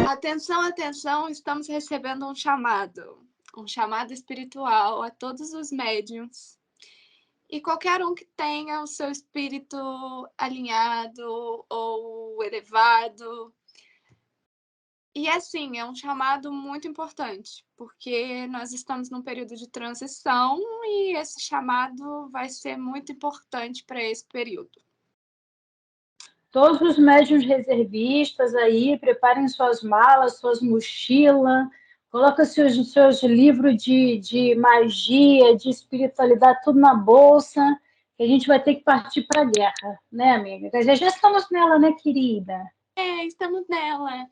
Atenção, atenção, estamos recebendo um chamado espiritual a todos os médiuns. E qualquer um que tenha o seu espírito alinhado ou elevado. E assim, é um chamado muito importante, porque nós estamos num período de transição e esse chamado vai ser muito importante para esse período. Todos os médiuns reservistas aí, preparem suas malas, suas mochilas, coloca seus livros de magia, de espiritualidade, tudo na bolsa, que a gente vai ter que partir para a guerra, né, amiga? Quer dizer, já estamos nela, né, querida? Estamos nela.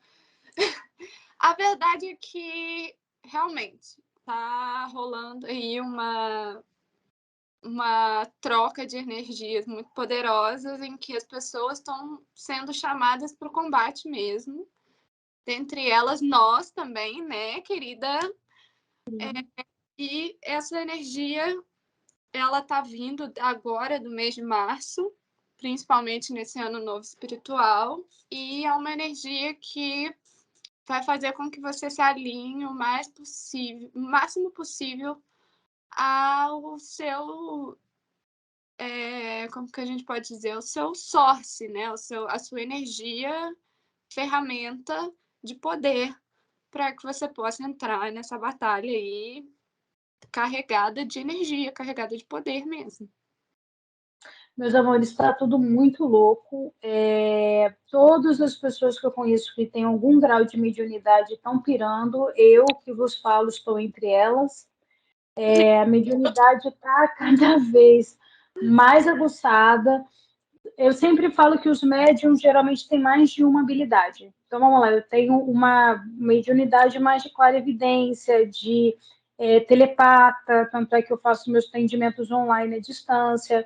A verdade é que, realmente, tá rolando aí uma troca de energias muito poderosas em que as pessoas estão sendo chamadas para o combate mesmo. Dentre elas, nós também, né, querida? E essa energia, ela tá vindo agora do mês de março, principalmente nesse ano novo espiritual, e é uma energia que vai fazer com que você se alinhe o máximo possível ao seu, como que a gente pode dizer, o seu source, né? A sua energia, ferramenta de poder para que você possa entrar nessa batalha aí carregada de energia, carregada de poder mesmo. Meus amores, está tudo muito louco. Todas as pessoas que eu conheço que têm algum grau de mediunidade estão pirando. Eu, que vos falo, estou entre elas. A mediunidade está cada vez mais aguçada. Eu sempre falo que os médiums geralmente têm mais de uma habilidade. Então, vamos lá, eu tenho uma mediunidade mais de clarividência, de telepata, tanto é que eu faço meus atendimentos online à distância.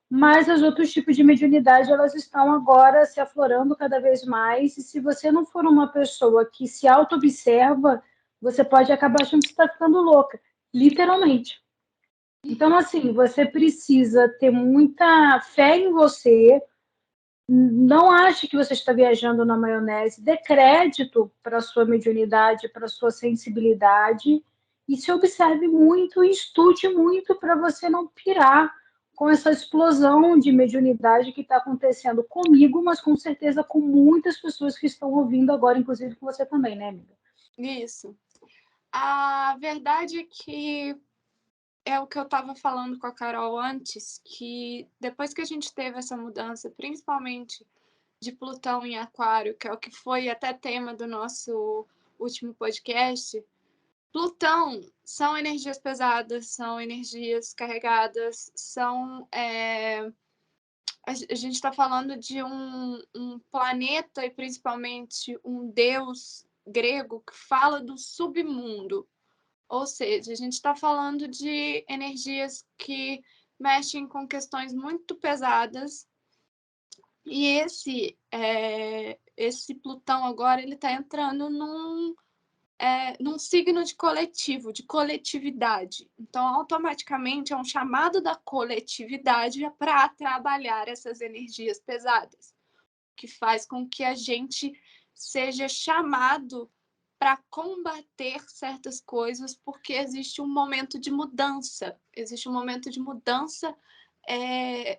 Mas os outros tipos de mediunidade, elas estão agora se aflorando cada vez mais, e se você não for uma pessoa que se auto-observa, você pode acabar achando que você está ficando louca, literalmente. Então, assim, você precisa ter muita fé em você, não ache que você está viajando na maionese, dê crédito para a sua mediunidade, para a sua sensibilidade, e se observe muito e estude muito para você não pirar com essa explosão de mediunidade que está acontecendo comigo, mas com certeza com muitas pessoas que estão ouvindo agora, inclusive com você também, né, amiga? Isso. A verdade é que é o que eu estava falando com a Carol antes, que depois que a gente teve essa mudança, principalmente de Plutão em Aquário, que é o que foi até tema do nosso último podcast, Plutão são energias pesadas, são energias carregadas, a gente está falando de um planeta e principalmente um deus grego que fala do submundo. Ou seja, a gente está falando de energias que mexem com questões muito pesadas. E esse Plutão agora ele está entrando num signo de coletivo, de coletividade. Então, automaticamente, é um chamado da coletividade para trabalhar essas energias pesadas, que faz com que a gente seja chamado para combater certas coisas, porque existe um momento de mudança. Existe um momento de mudança,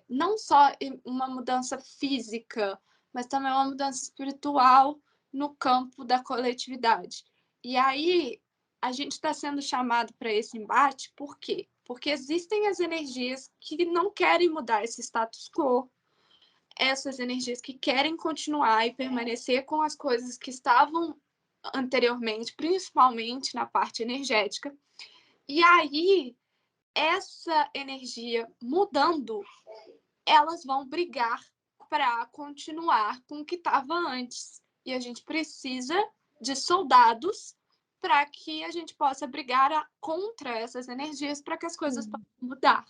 não só uma mudança física, mas também uma mudança espiritual no campo da coletividade. E aí, a gente está sendo chamado para esse embate, por quê? Porque existem as energias que não querem mudar esse status quo, essas energias que querem continuar e permanecer com as coisas que estavam anteriormente, principalmente na parte energética. E aí, essa energia mudando, elas vão brigar para continuar com o que estava antes. E a gente precisa de soldados para que a gente possa brigar contra essas energias para que as coisas possam mudar.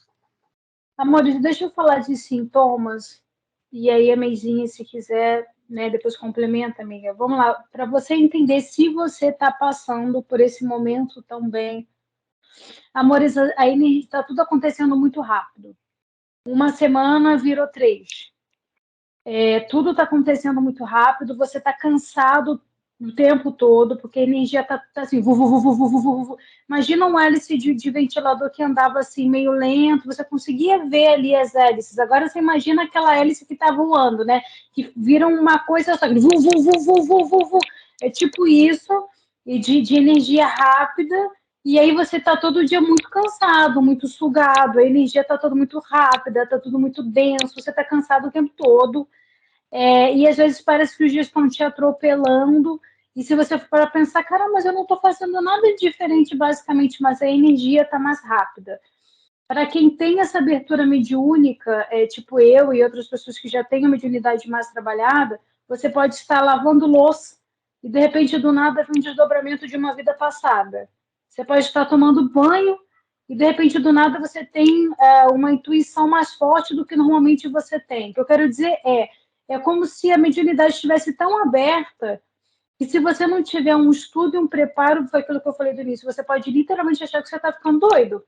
Amores, deixa eu falar de sintomas, e aí a Meizinha, se quiser, né, depois complementa, amiga. Vamos lá, para você entender se você está passando por esse momento também. Amores, aí está tudo acontecendo muito rápido. Uma semana virou 3. Tudo está acontecendo muito rápido, você está cansado o tempo todo, porque a energia tá assim, vu, vu, vu, vu, vu, vu, vu, vu. Imagina um hélice de ventilador que andava assim meio lento, você conseguia ver ali as hélices. Agora você imagina aquela hélice que está voando, né? Que viram uma coisa só, vu, vu, vu, vu, vu, vu, vu. É tipo isso, e de energia rápida, e aí você está todo dia muito cansado, muito sugado, a energia está toda muito rápida, está tudo muito denso, você está cansado o tempo todo. E às vezes parece que os dias estão te atropelando. E se você for para pensar, cara, mas eu não estou fazendo nada de diferente, basicamente, mas a energia está mais rápida. Para quem tem essa abertura mediúnica, tipo eu e outras pessoas que já têm a mediunidade mais trabalhada, você pode estar lavando louça e de repente do nada vem um desdobramento de uma vida passada. Você pode estar tomando banho e de repente do nada você tem uma intuição mais forte do que normalmente você tem. O que eu quero dizer é como se a mediunidade estivesse tão aberta que se você não tiver um estudo e um preparo, foi aquilo que eu falei do início, você pode literalmente achar que você está ficando doido,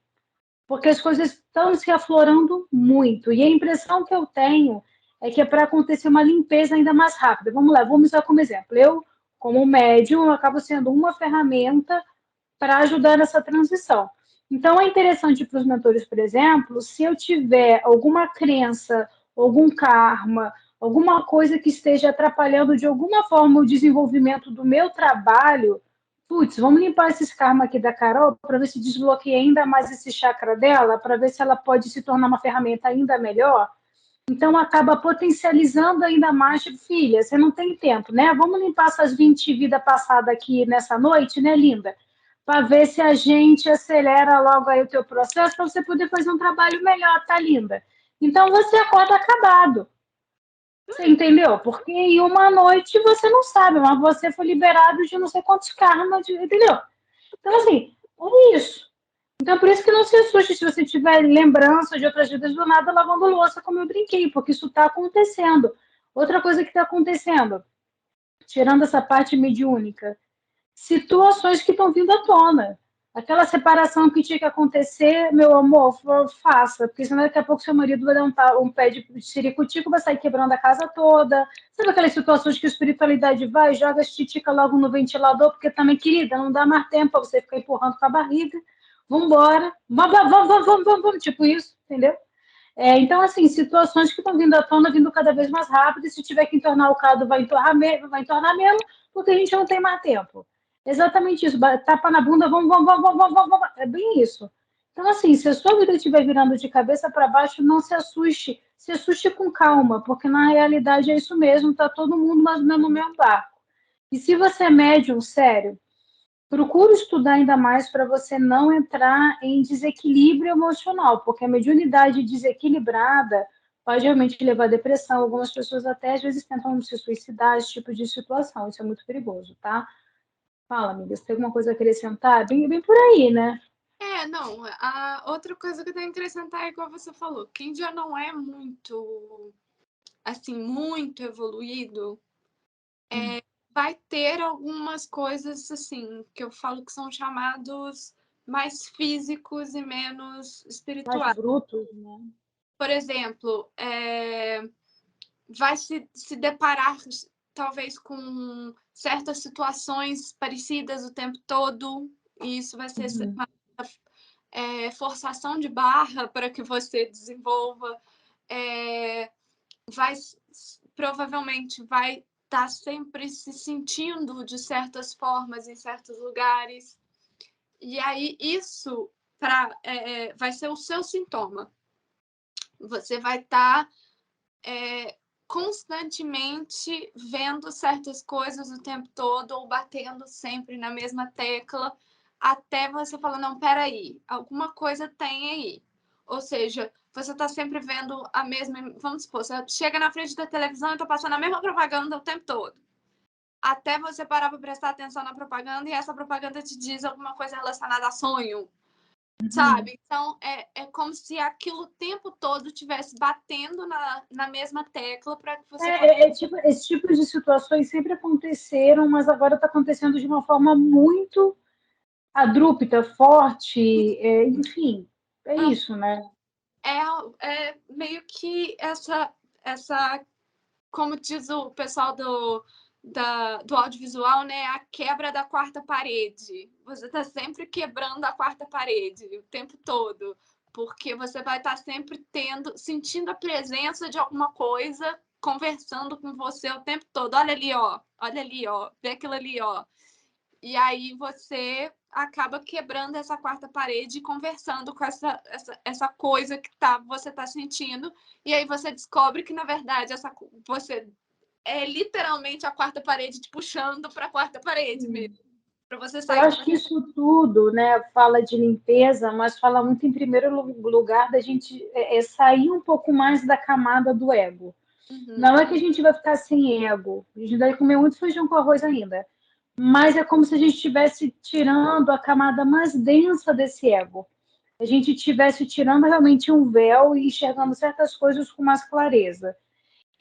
porque as coisas estão se aflorando muito. E a impressão que eu tenho é que é para acontecer uma limpeza ainda mais rápida. Vamos lá, vamos usar como exemplo. Eu, como médium, eu acabo sendo uma ferramenta para ajudar nessa transição. Então, é interessante para os mentores, por exemplo, se eu tiver alguma crença, algum karma, alguma coisa que esteja atrapalhando de alguma forma o desenvolvimento do meu trabalho, putz, vamos limpar esses karma aqui da Carol para ver se desbloqueia ainda mais esse chakra dela, para ver se ela pode se tornar uma ferramenta ainda melhor. Então, acaba potencializando ainda mais, tipo, filha, você não tem tempo, né? Vamos limpar essas 20 vidas passadas aqui nessa noite, né, linda? Para ver se a gente acelera logo aí o teu processo para você poder fazer um trabalho melhor, tá, linda? Então, você acorda acabado. Você entendeu? Porque em uma noite você não sabe, mas você foi liberado de não sei quantos karmas, entendeu? Então, assim, é isso. Então, por isso que não se assuste se você tiver lembranças de outras vidas do nada lavando louça, como eu brinquei, porque isso está acontecendo. Outra coisa que está acontecendo, tirando essa parte mediúnica, situações que estão vindo à tona. Aquela separação que tinha que acontecer, meu amor, faça, porque senão daqui a pouco seu marido vai dar um pé de ciricutico, vai sair quebrando a casa toda. Sabe aquelas situações que a espiritualidade vai, joga as titica logo no ventilador, porque também, querida, não dá mais tempo para você ficar empurrando com a barriga. Vambora, vamos, tipo isso, entendeu? Então, assim, situações que estão vindo à tona, vindo cada vez mais rápido, e se tiver que entornar o caldo, vai entornar mesmo, porque a gente não tem mais tempo. Exatamente isso, tapa na bunda, vamos. É bem isso. Então, assim, se a sua vida estiver virando de cabeça para baixo, não se assuste com calma, porque na realidade é isso mesmo, tá todo mundo mais ou menos no mesmo barco. E se você é médium, sério, procure estudar ainda mais para você não entrar em desequilíbrio emocional, porque a mediunidade desequilibrada pode realmente levar à depressão. Algumas pessoas até às vezes tentam se suicidar, esse tipo de situação. Isso é muito perigoso, tá? Fala, amiga, você tem alguma coisa a acrescentar? Bem por aí, né? Não, a outra coisa que eu tenho que acrescentar é igual você falou, quem já não é muito, assim, muito evoluído, vai ter algumas coisas, assim, que eu falo que são chamados mais físicos e menos Mais espirituais. brutos, né? Por exemplo, vai se deparar talvez com certas situações parecidas o tempo todo, e isso vai ser Uhum. uma forçação de barra para que você desenvolva, vai provavelmente vai estar sempre se sentindo de certas formas em certos lugares, e aí isso vai ser o seu sintoma. Você vai estar constantemente vendo certas coisas o tempo todo ou batendo sempre na mesma tecla até você falar, não, peraí, alguma coisa tem aí. Ou seja, você está sempre vendo a mesma... Vamos supor, você chega na frente da televisão e está passando a mesma propaganda o tempo todo. Até você parar para prestar atenção na propaganda e essa propaganda te diz alguma coisa relacionada a sonho, sabe? Então, é como se aquilo o tempo todo estivesse batendo na mesma tecla para que você... Tipo, esse tipo de situações sempre aconteceram, mas agora está acontecendo de uma forma muito abrupta, forte, enfim, é isso, né? Meio que essa, como diz o pessoal do audiovisual, né, a quebra da quarta parede. Você está sempre quebrando a quarta parede o tempo todo, porque você vai estar sempre sentindo a presença de alguma coisa, conversando com você o tempo todo. Olha ali, ó, vê aquilo ali, ó. E aí você acaba quebrando essa quarta parede e conversando com essa coisa que você está sentindo. E aí você descobre que, na verdade, você é literalmente a quarta parede te puxando para a quarta parede mesmo, para você Eu sair. acho que isso tudo, né, fala de limpeza, mas fala muito, em primeiro lugar, da gente sair um pouco mais da camada do ego. Uhum. Não é que a gente vai ficar sem ego, a gente vai comer muito feijão com arroz ainda, mas é como se a gente estivesse tirando a camada mais densa desse ego. A gente estivesse tirando realmente um véu e enxergando certas coisas com mais clareza.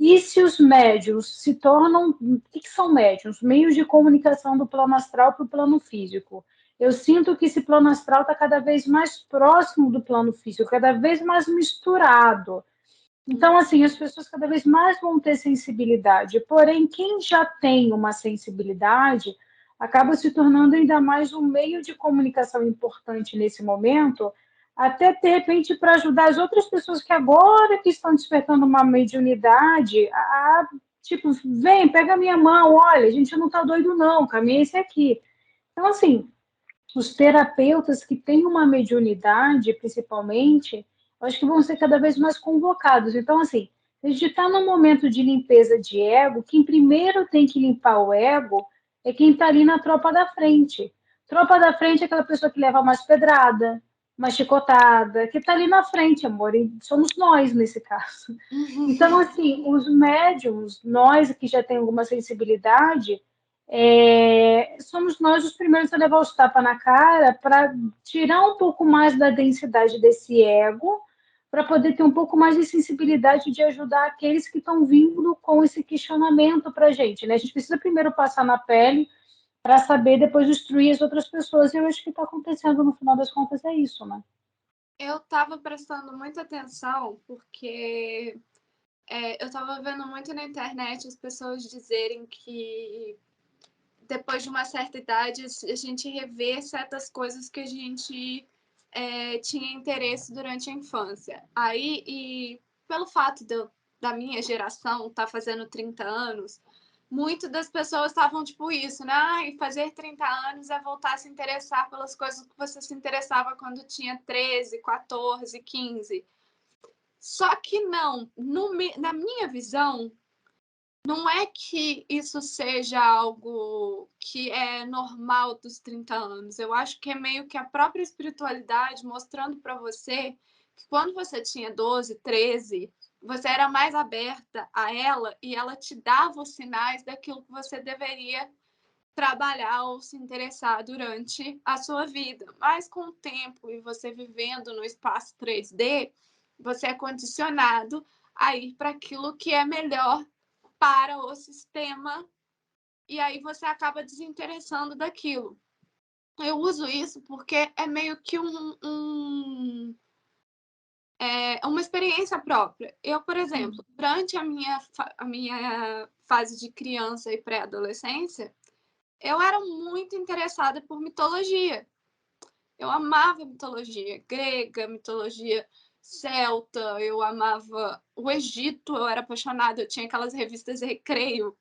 E se os médiuns se tornam. O que são médiuns? Meios de comunicação do plano astral para o plano físico. Eu sinto que esse plano astral está cada vez mais próximo do plano físico, cada vez mais misturado. Então, assim, as pessoas cada vez mais vão ter sensibilidade. Porém, quem já tem uma sensibilidade acaba se tornando ainda mais um meio de comunicação importante nesse momento, até de repente para ajudar as outras pessoas que agora que estão despertando uma mediunidade tipo, vem, pega a minha mão, olha, a gente não está doido não, o caminho é esse aqui. Então, assim, os terapeutas que têm uma mediunidade, principalmente, eu acho que vão ser cada vez mais convocados. Então, assim, a gente está num momento de limpeza de ego, quem primeiro tem que limpar o ego é quem está ali na tropa da frente. Tropa da frente é aquela pessoa que leva mais pedrada, mais chicotada, que está ali na frente, amor, e somos nós nesse caso. Então, assim, os médiums, nós que já temos alguma sensibilidade, somos nós os primeiros a levar os tapas na cara para tirar um pouco mais da densidade desse ego, para poder ter um pouco mais de sensibilidade de ajudar aqueles que estão vindo com esse questionamento para a gente, né? A gente precisa primeiro passar na pele para saber depois destruir as outras pessoas. E eu acho que está acontecendo no final das contas é isso, né? Eu estava prestando muita atenção porque eu estava vendo muito na internet as pessoas dizerem que depois de uma certa idade a gente revê certas coisas que a gente tinha interesse durante a infância. Aí, e pelo fato da minha geração estar fazendo 30 anos, muitas das pessoas estavam tipo isso, né? E fazer 30 anos é voltar a se interessar pelas coisas que você se interessava quando tinha 13, 14, 15. Só que não, na minha visão, não é que isso seja algo que é normal dos 30 anos. Eu acho que é meio que a própria espiritualidade mostrando para você que quando você tinha 12, 13, você era mais aberta a ela e ela te dava os sinais daquilo que você deveria trabalhar ou se interessar durante a sua vida. Mas com o tempo e você vivendo no espaço 3D, você é condicionado a ir para aquilo que é melhor para o sistema e aí você acaba desinteressando daquilo. Eu uso isso porque é meio que uma experiência própria. Eu, por exemplo, durante a minha fase de criança e pré-adolescência, eu era muito interessada por mitologia. Eu amava mitologia grega, mitologia celta, eu amava o Egito, eu era apaixonada, eu tinha aquelas revistas de recreio.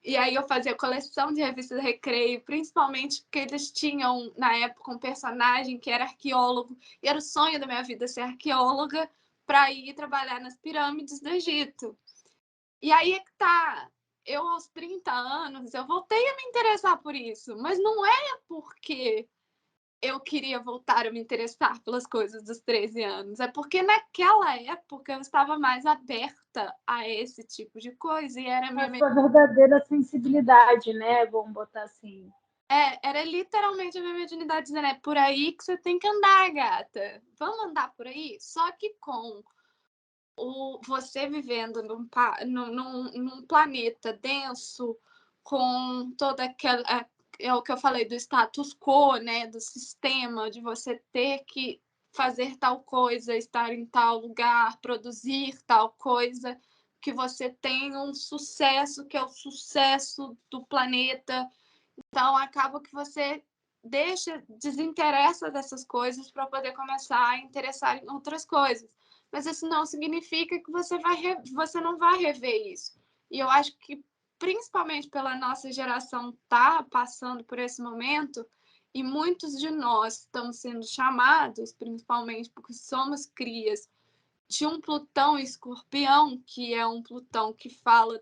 E aí eu fazia coleção de revistas de recreio, principalmente porque eles tinham, na época, um personagem que era arqueólogo, e era o sonho da minha vida ser arqueóloga para ir trabalhar nas pirâmides do Egito. E aí é que tá, eu aos 30 anos, eu voltei a me interessar por isso, mas não é porque eu queria voltar a me interessar pelas coisas dos 13 anos. É porque naquela época eu estava mais aberta a esse tipo de coisa e era a A minha. sua verdadeira sensibilidade, né? Vamos botar assim. Era literalmente a minha mediunidade dizendo, é por aí que você tem que andar, gata. Vamos andar por aí? Só que com você vivendo num planeta denso, com toda aquela. É o que eu falei do status quo, né? Do sistema, de você ter que fazer tal coisa, estar em tal lugar, produzir tal coisa, que você tenha um sucesso, que é o sucesso do planeta. Então, acaba que você desinteressa dessas coisas para poder começar a interessar em outras coisas. Mas isso não significa que você não vai rever isso. E eu acho que, principalmente pela nossa geração tá passando por esse momento, e muitos de nós estamos sendo chamados, principalmente porque somos crias de um Plutão Escorpião, que é um Plutão que fala,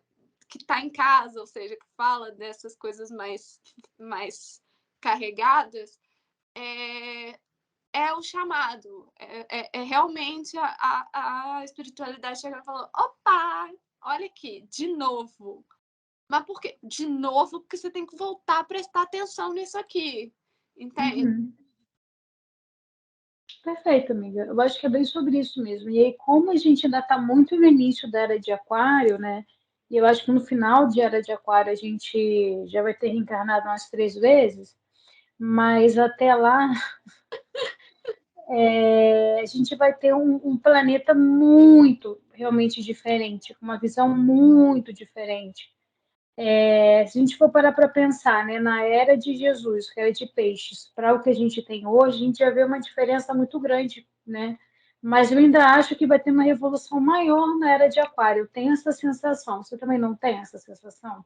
que está em casa, ou seja, que fala dessas coisas mais carregadas, é o chamado. É realmente a espiritualidade chegando e falando: opa, olha aqui, de novo. Mas por quê? De novo, porque você tem que voltar a prestar atenção nisso aqui. Entende? Uhum. Perfeito, amiga. Eu acho que é bem sobre isso mesmo. E aí, como a gente ainda está muito no início da era de Aquário, né? E eu acho que no final de era de Aquário a gente já vai ter reencarnado umas 3 vezes, mas até lá a gente vai ter um planeta muito, realmente diferente, com uma visão muito diferente. Se a gente for parar para pensar, né, na era de Jesus, que era de peixes, para o que a gente tem hoje, a gente já vê uma diferença muito grande, né? Mas eu ainda acho que vai ter uma revolução maior na era de Aquário. Eu tenho essa sensação. Você também não tem essa sensação?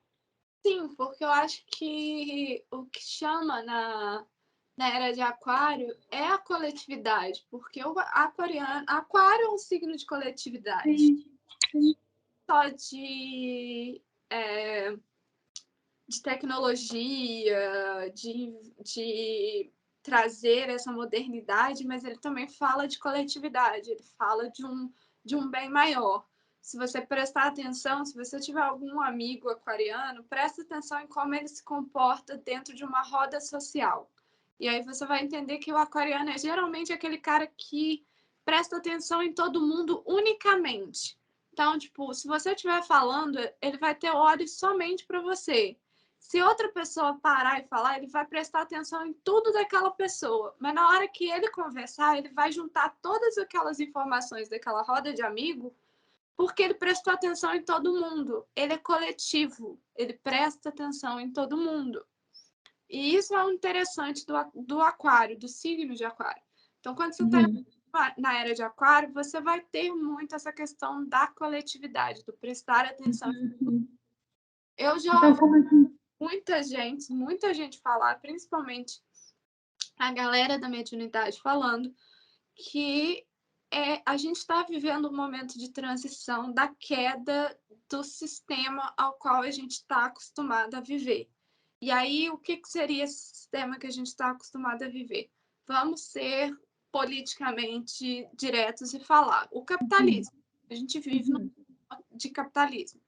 Sim, porque eu acho que o que chama na era de Aquário é a coletividade, porque Aquário é um signo de coletividade, Sim, sim. só é, de tecnologia, de trazer essa modernidade, mas ele também fala de coletividade, ele fala de um bem maior. Se você prestar atenção, se você tiver algum amigo aquariano, presta atenção em como ele se comporta dentro de uma roda social. E aí você vai entender que o aquariano é geralmente aquele cara que presta atenção em todo mundo unicamente. Então, tipo, se você estiver falando, ele vai ter olhos somente para você. Se outra pessoa parar e falar, ele vai prestar atenção em tudo daquela pessoa. Mas na hora que ele conversar, ele vai juntar todas aquelas informações daquela roda de amigo, porque ele prestou atenção em todo mundo. Ele é coletivo, ele presta atenção em todo mundo. E isso é o interessante do aquário, do signo de aquário. Então, quando você está Uhum. na era de aquário, você vai ter muito essa questão da coletividade, do prestar atenção. Uhum. Eu já Então, ouvi como é que... muita gente falar, principalmente a galera da mediunidade falando, que a gente está vivendo um momento de transição da queda do sistema ao qual a gente está acostumado a viver. E aí, o que seria esse sistema que a gente está acostumado a viver? Vamos ser politicamente diretos e falar. O capitalismo. A gente vive Uhum. de capitalismo.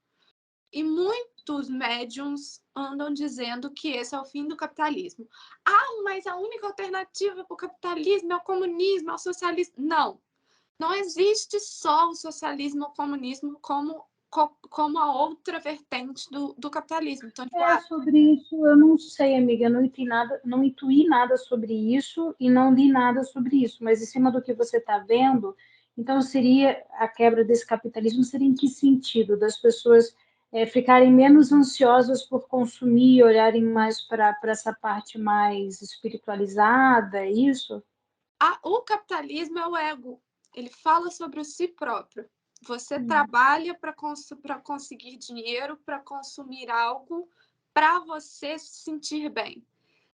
E muitos médiums andam dizendo que esse é o fim do capitalismo. Ah, mas a única alternativa para o capitalismo é o comunismo, é o socialismo. Não. Não existe só o socialismo ou o comunismo como a outra vertente do capitalismo. Então, tipo, Sobre isso, eu não sei, amiga, eu não intuí nada sobre isso e não li nada sobre isso, mas em cima do que você está vendo, então seria a quebra desse capitalismo, seria em que sentido? Das pessoas ficarem menos ansiosas por consumir e olharem mais para essa parte mais espiritualizada, é isso? o capitalismo é o ego. Ele fala sobre o si próprio. Você Hum. trabalha para conseguir dinheiro, para consumir algo, para você se sentir bem.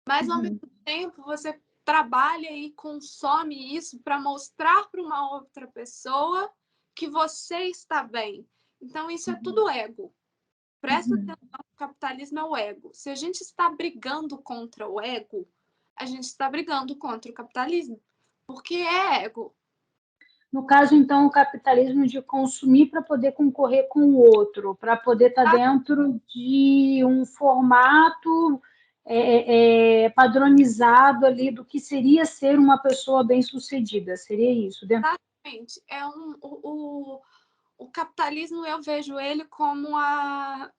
Mas, ao mesmo Uhum. tempo, você trabalha e consome isso para mostrar para uma outra pessoa que você está bem. Então, isso é tudo ego. Presta Uhum. atenção, o capitalismo é o ego. Se a gente está brigando contra o ego, a gente está brigando contra o capitalismo, porque é ego. No caso, então, o capitalismo de consumir para poder concorrer com o outro, para poder estar dentro de um formato padronizado ali do que seria ser uma pessoa bem-sucedida. Seria isso? Exatamente. O capitalismo, eu vejo ele como a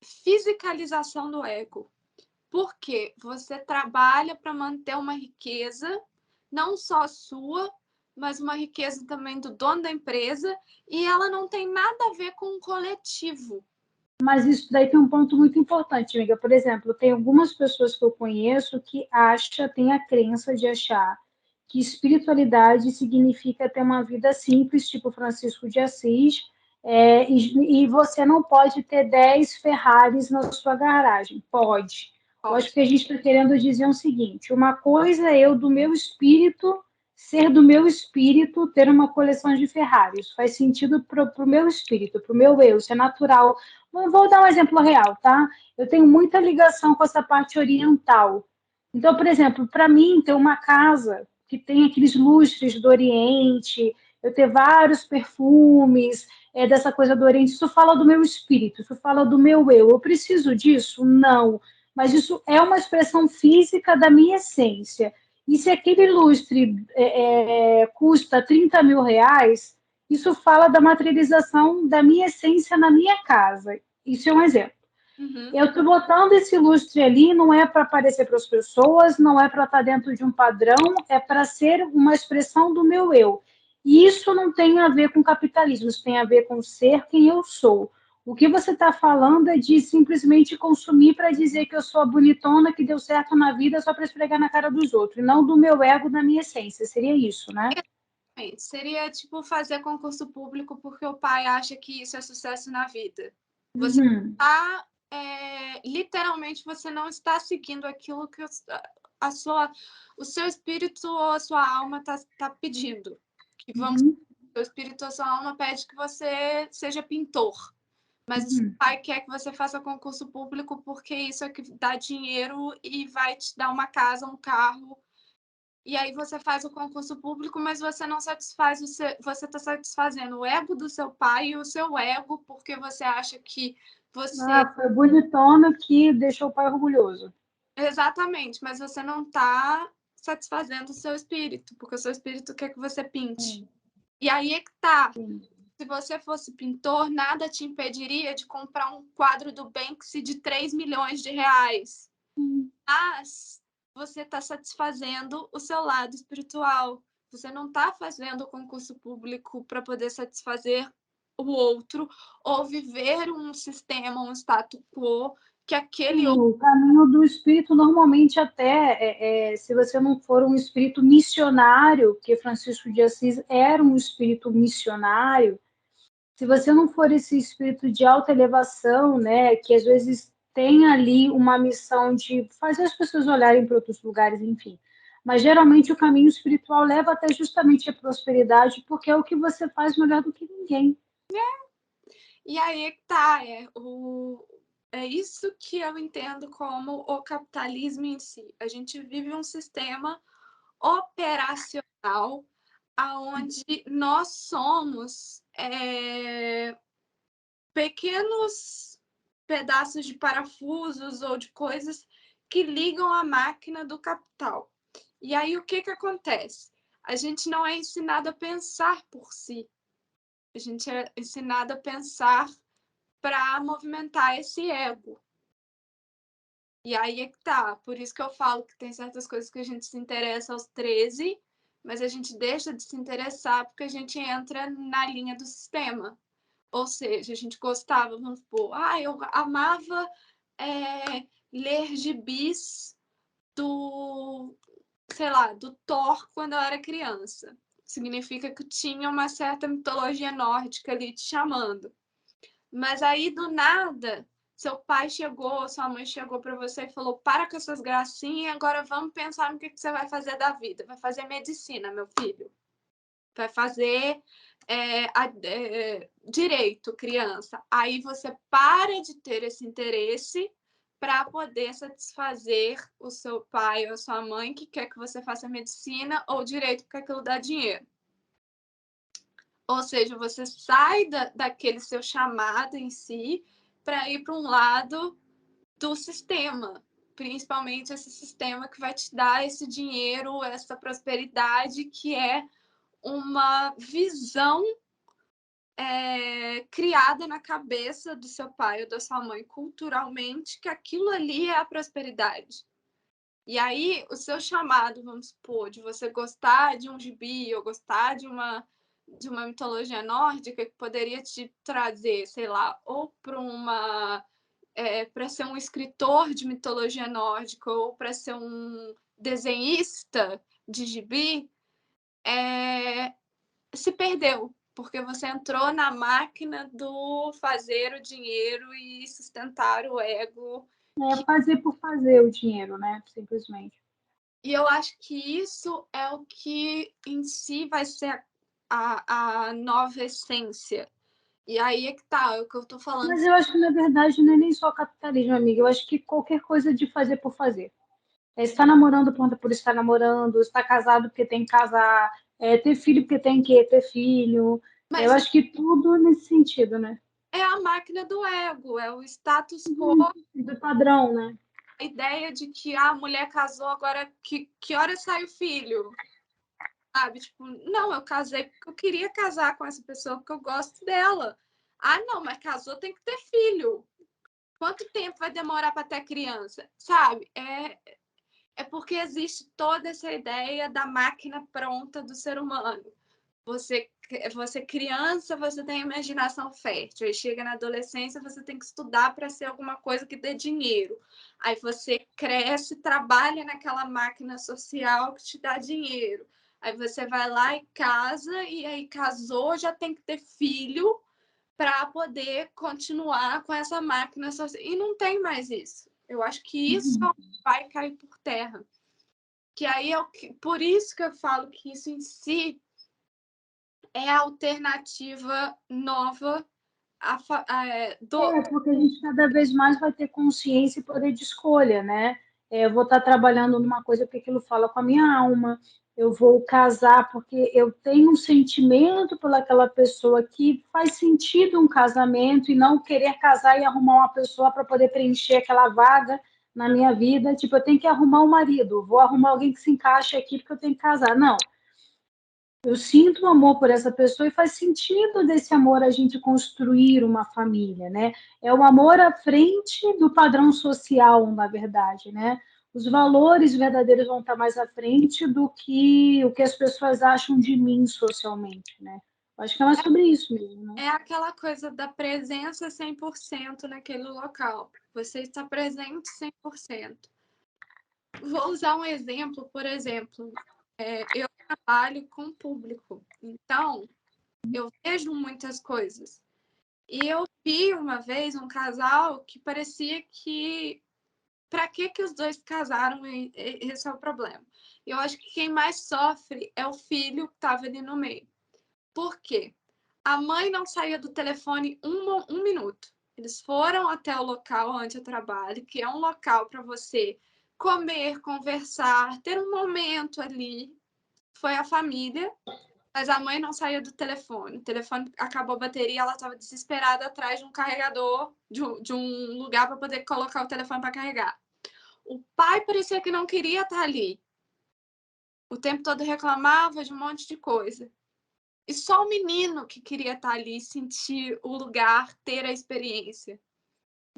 fisicalização do ego. Porque você trabalha para manter uma riqueza, não só sua, mas uma riqueza também do dono da empresa, e ela não tem nada a ver com o coletivo. Mas isso daí tem um ponto muito importante, amiga. Por exemplo, tem algumas pessoas que eu conheço que têm a crença de achar que espiritualidade significa ter uma vida simples, tipo Francisco de Assis, e você não pode ter 10 Ferraris na sua garagem. Pode. Eu acho Pode. que a gente está querendo dizer o seguinte: uma coisa é eu, do meu espírito, ser do meu espírito, ter uma coleção de Ferraris. Faz sentido para o meu espírito, para o meu eu, isso é natural. Vou dar um exemplo real, tá? Eu tenho muita ligação com essa parte oriental. Então, por exemplo, para mim, ter uma casa que tem aqueles lustres do Oriente, eu ter vários perfumes, dessa coisa do Oriente, isso fala do meu espírito, isso fala do meu eu. Eu preciso disso? Não. Mas isso é uma expressão física da minha essência. E se aquele lustre custa 30 mil reais, isso fala da materialização da minha essência na minha casa. Isso é um exemplo. Uhum. Eu estou botando esse lustre ali, não é para aparecer para as pessoas, não é para estar dentro de um padrão, é para ser uma expressão do meu eu. E isso não tem a ver com capitalismo, isso tem a ver com ser quem eu sou. O que você está falando é de simplesmente consumir para dizer que eu sou a bonitona que deu certo na vida só para esfregar na cara dos outros, e não do meu ego, da minha essência. Seria isso, né? Seria tipo fazer concurso público porque o pai acha que isso é sucesso na vida. Você Uhum. está, literalmente, você não está seguindo aquilo que o seu espírito ou a sua alma está pedindo. Que vamos, Uhum. o seu espírito ou a sua alma pede que você seja pintor. Mas o seu Uhum. pai quer que você faça concurso público porque isso é que dá dinheiro e vai te dar uma casa, um carro. E aí você faz o concurso público, mas você não satisfaz você está satisfazendo o ego do seu pai e o seu ego, porque você acha que você. Ah, foi bonitona que deixou o pai orgulhoso. Exatamente, mas você não está satisfazendo o seu espírito, porque o seu espírito quer que você pinte. Sim, E aí é que tá. sim. Se você fosse pintor, nada te impediria de comprar um quadro do Banksy de 3 milhões de reais. Mas você está satisfazendo o seu lado espiritual. Você não está fazendo o concurso público para poder satisfazer o outro ou viver um sistema, um status quo que aquele Sim, outro. o caminho do espírito, normalmente, até, se você não for um espírito missionário, que Francisco de Assis era um espírito missionário, se você não for esse espírito de alta elevação, né, que às vezes tem ali uma missão de fazer as pessoas olharem para outros lugares, enfim. Mas geralmente o caminho espiritual leva até justamente a prosperidade, porque é o que você faz melhor do que ninguém. E aí que tá, é isso que eu entendo como o capitalismo em si. A gente vive um sistema operacional aonde nós somos pequenos pedaços de parafusos ou de coisas que ligam a máquina do capital. E aí o que que acontece? A gente não é ensinado a pensar por si. A gente é ensinado a pensar para movimentar esse ego. E aí é que tá. Por isso que eu falo que tem certas coisas que a gente se interessa aos 13, mas a gente deixa de se interessar porque a gente entra na linha do sistema. Ou seja, a gente gostava, vamos supor, eu amava ler gibis do, sei lá, do Thor quando eu era criança. Significa que tinha uma certa mitologia nórdica ali te chamando. Mas aí, do nada, seu pai chegou, sua mãe chegou para você e falou: para com essas gracinhas, agora vamos pensar no que você vai fazer da vida. Vai fazer medicina, meu filho. Vai fazer direito, criança. Aí você para de ter esse interesse para poder satisfazer o seu pai ou a sua mãe que quer que você faça medicina ou direito porque aquilo dá dinheiro. Ou seja, você sai daquele seu chamado em si para ir para um lado do sistema, principalmente esse sistema que vai te dar esse dinheiro, essa prosperidade, que é uma visão criada na cabeça do seu pai ou da sua mãe culturalmente, que aquilo ali é a prosperidade. E aí, o seu chamado, vamos supor, de você gostar de um gibi ou gostar de uma mitologia nórdica que poderia te trazer, sei lá, ou para para ser um escritor de mitologia nórdica ou para ser um desenhista de gibi, é, se perdeu, porque você entrou na máquina do fazer o dinheiro e sustentar o ego. É fazer por fazer o dinheiro, né? Simplesmente. E eu acho que isso é o que em si vai ser a nova essência. E aí é que tá, é o que eu tô falando. Mas eu acho que, na verdade, não é nem só capitalismo, amiga. Eu acho que qualquer coisa de fazer por fazer. É estar namorando por estar namorando, estar casado porque tem que casar, ter filho porque tem que ter filho. Eu Mas acho que tudo nesse sentido, né? é a máquina do ego, é o status quo, Do padrão, né? a ideia de que a mulher casou, agora que hora sai o filho? Sabe? Tipo, não, eu casei porque eu queria casar com essa pessoa porque eu gosto dela. Ah, não, mas casou tem que ter filho. Quanto tempo vai demorar para ter criança? Sabe? É porque existe toda essa ideia da máquina pronta do ser humano. Você, você criança, você tem imaginação fértil. Aí chega na adolescência, você tem que estudar para ser alguma coisa que dê dinheiro. Aí você cresce, trabalha naquela máquina social que te dá dinheiro. Aí você vai lá e casa, e aí casou, já tem que ter filho para poder continuar com essa máquina social. E não tem mais isso. Eu acho que isso vai cair por terra. Que aí é por isso que eu falo que isso em si é a alternativa nova Porque a gente cada vez mais vai ter consciência e poder de escolha, né? Eu vou estar trabalhando numa coisa porque aquilo fala com a minha alma. Eu vou casar porque eu tenho um sentimento pelaquela pessoa que faz sentido um casamento e não querer casar e arrumar uma pessoa para poder preencher aquela vaga na minha vida. Tipo, eu tenho que arrumar um marido, vou arrumar alguém que se encaixe aqui porque eu tenho que casar. Não, eu sinto amor por essa pessoa e faz sentido desse amor a gente construir uma família, né? É o amor à frente do padrão social, na verdade, né? Os valores verdadeiros vão estar mais à frente do que o que as pessoas acham de mim socialmente, né? Eu acho que é mais sobre isso mesmo, né? é aquela coisa da presença 100% naquele local. Você está presente 100%. Vou usar um exemplo, por exemplo, eu trabalho com público, então eu vejo muitas coisas. E eu vi uma vez um casal que parecia que para que os dois casaram e esse é o problema. Eu acho que quem mais sofre é o filho que estava ali no meio. Por quê? A mãe não saía do telefone um minuto. Eles foram até o local onde eu trabalho, que é um local para você comer, conversar, ter um momento ali. Foi a família, mas a mãe não saía do telefone. O telefone acabou a bateria, ela estava desesperada atrás de um carregador, de um lugar para poder colocar o telefone para carregar. O pai parecia que não queria estar ali. O tempo todo reclamava de um monte de coisa. E só o menino que queria estar ali, sentir o lugar, ter a experiência.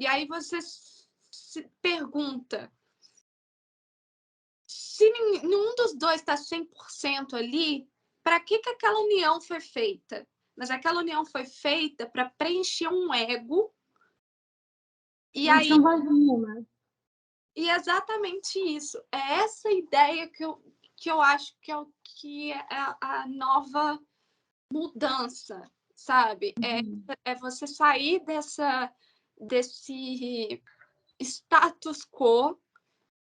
E aí você se pergunta: se nenhum dos dois está 100% ali, para que aquela união foi feita? Mas aquela união foi feita para preencher um ego. E Preencher aí, um vazio, né? e é exatamente isso. É essa ideia que eu acho que é o que é a nova mudança, sabe? É você sair desse status quo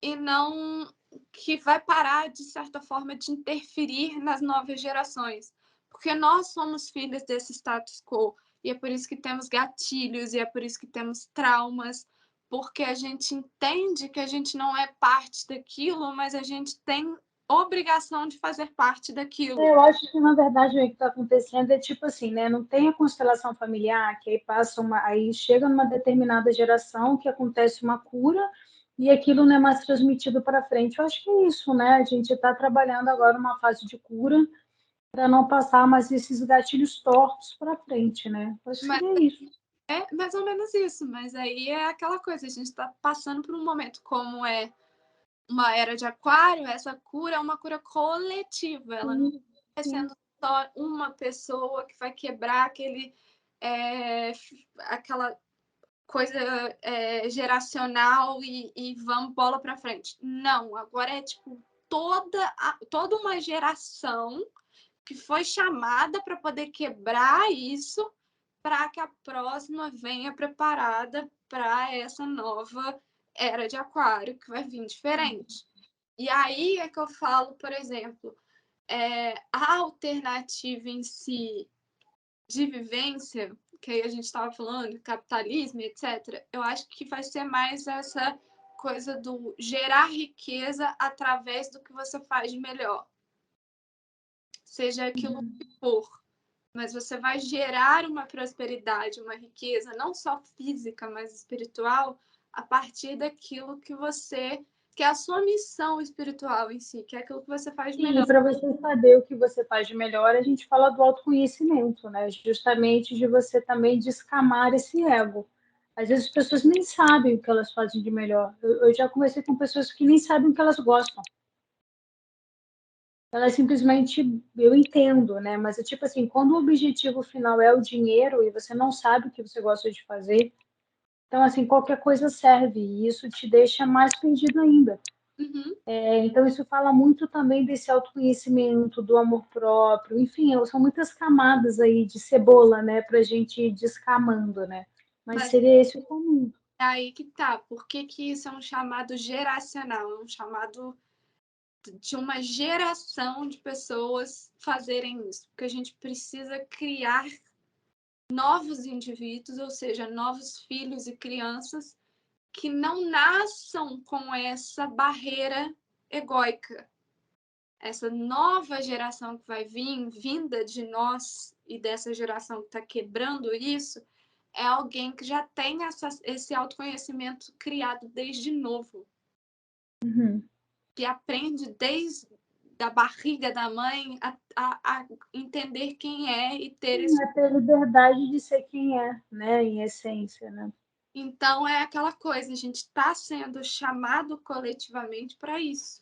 e não que vai parar, de certa forma, de interferir nas novas gerações. Porque nós somos filhos desse status quo. E é por isso que temos gatilhos, e é por isso que temos traumas, porque a gente entende que a gente não é parte daquilo, mas a gente tem obrigação de fazer parte daquilo. Eu acho que, na verdade, o que está acontecendo é tipo assim, né? Não tem a constelação familiar, que aí passa aí chega numa determinada geração que acontece uma cura e aquilo não é mais transmitido para frente. Eu acho que é isso, né? A gente está trabalhando agora uma fase de cura para não passar mais esses gatilhos tortos para frente, né? Eu acho que Mas seria isso. é mais ou menos isso, mas aí é aquela coisa, a gente está passando por um momento como é uma era de aquário, essa cura é uma cura coletiva, ela não vai Sim. sendo só uma pessoa que vai quebrar aquela coisa geracional e vamos bola para frente. Não, agora é tipo toda uma geração que foi chamada para poder quebrar isso para que a próxima venha preparada para essa nova era de aquário que vai vir diferente. E aí é que eu falo, por exemplo, a alternativa em si de vivência, que aí a gente estava falando, capitalismo, etc., eu acho que vai ser mais essa coisa do gerar riqueza através do que você faz de melhor. Seja aquilo que for. Mas você vai gerar uma prosperidade, uma riqueza, não só física, mas espiritual, a partir daquilo que é a sua missão espiritual em si, que é aquilo que você faz Sim, melhor. e para você saber o que você faz de melhor, a gente fala do autoconhecimento, né? Justamente de você também descamar esse ego. Às vezes as pessoas nem sabem o que elas fazem de melhor. Eu já conversei com pessoas que nem sabem o que elas gostam. Elas simplesmente, eu entendo, né? Mas é tipo assim, quando o objetivo final é o dinheiro e você não sabe o que você gosta de fazer, então assim, qualquer coisa serve e isso te deixa mais perdido ainda. Uhum. Então, isso fala muito também desse autoconhecimento, do amor próprio, enfim, são muitas camadas aí de cebola, né, para a gente ir descamando, né? Mas Mas seria esse o caminho. é aí que tá. Por que que isso é um chamado geracional? É um chamado de uma geração de pessoas fazerem isso. Porque a gente precisa criar novos indivíduos, ou seja, novos filhos e crianças que não nasçam com essa barreira egóica. Essa nova geração que vai vir, vinda de nós e dessa geração que está quebrando isso, é alguém que já tem esse autoconhecimento criado desde novo, Uhum. que aprende desde da barriga da mãe a entender quem é e ter esse. É ter liberdade de ser quem é, né, em essência, né? Então é aquela coisa, a gente está sendo chamado coletivamente para isso,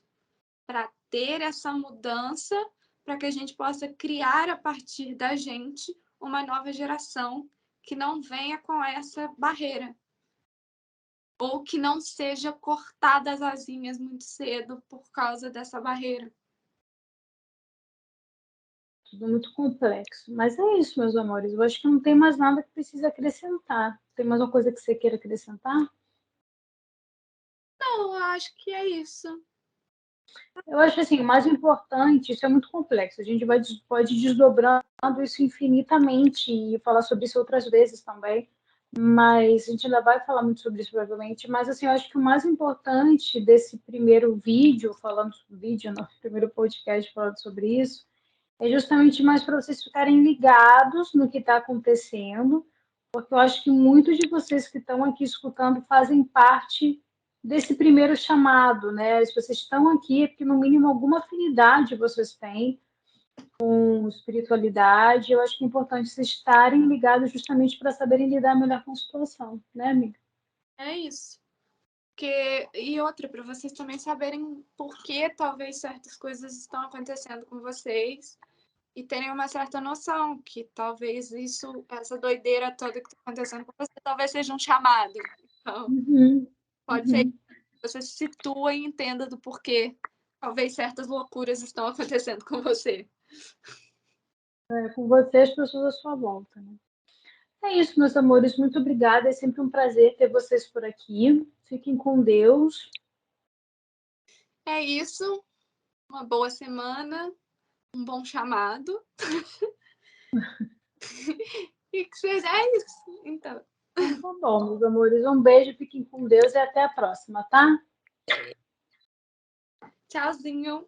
para ter essa mudança, para que a gente possa criar a partir da gente uma nova geração que não venha com essa barreira ou que não seja cortada as asinhas muito cedo por causa dessa barreira. Tudo muito complexo. Mas é isso, meus amores. Eu acho que não tem mais nada que precisa acrescentar. Tem mais uma coisa que você queira acrescentar? Não, eu acho que é isso. Eu acho assim, o mais importante, isso é muito complexo. A gente pode ir desdobrando isso infinitamente e falar sobre isso outras vezes também. Mas a gente ainda vai falar muito sobre isso provavelmente. Mas assim, eu acho que o mais importante desse primeiro vídeo, falando sobre vídeo, no primeiro podcast falando sobre isso, é justamente mais para vocês ficarem ligados no que está acontecendo, porque eu acho que muitos de vocês que estão aqui escutando fazem parte desse primeiro chamado, né? Se vocês estão aqui, é porque no mínimo alguma afinidade vocês têm com espiritualidade. Eu acho que é importante vocês estarem ligados justamente para saberem lidar melhor com a situação, né, amiga? É isso. E outra, para vocês também saberem por que talvez certas coisas estão acontecendo com vocês e terem uma certa noção que talvez essa doideira toda que está acontecendo com você, talvez seja um chamado. Então, Uhum, pode ser uhum. que você se situa e entenda do porquê talvez certas loucuras estão acontecendo com você. É, com você, as pessoas à sua volta, né? É isso, meus amores. Muito obrigada. É sempre um prazer ter vocês por aqui. Fiquem com Deus. É isso. Uma boa semana, um bom chamado. E que seja isso. Então, Então, tá bom, meus amores. Um beijo, fiquem com Deus e até a próxima, tá? tchauzinho.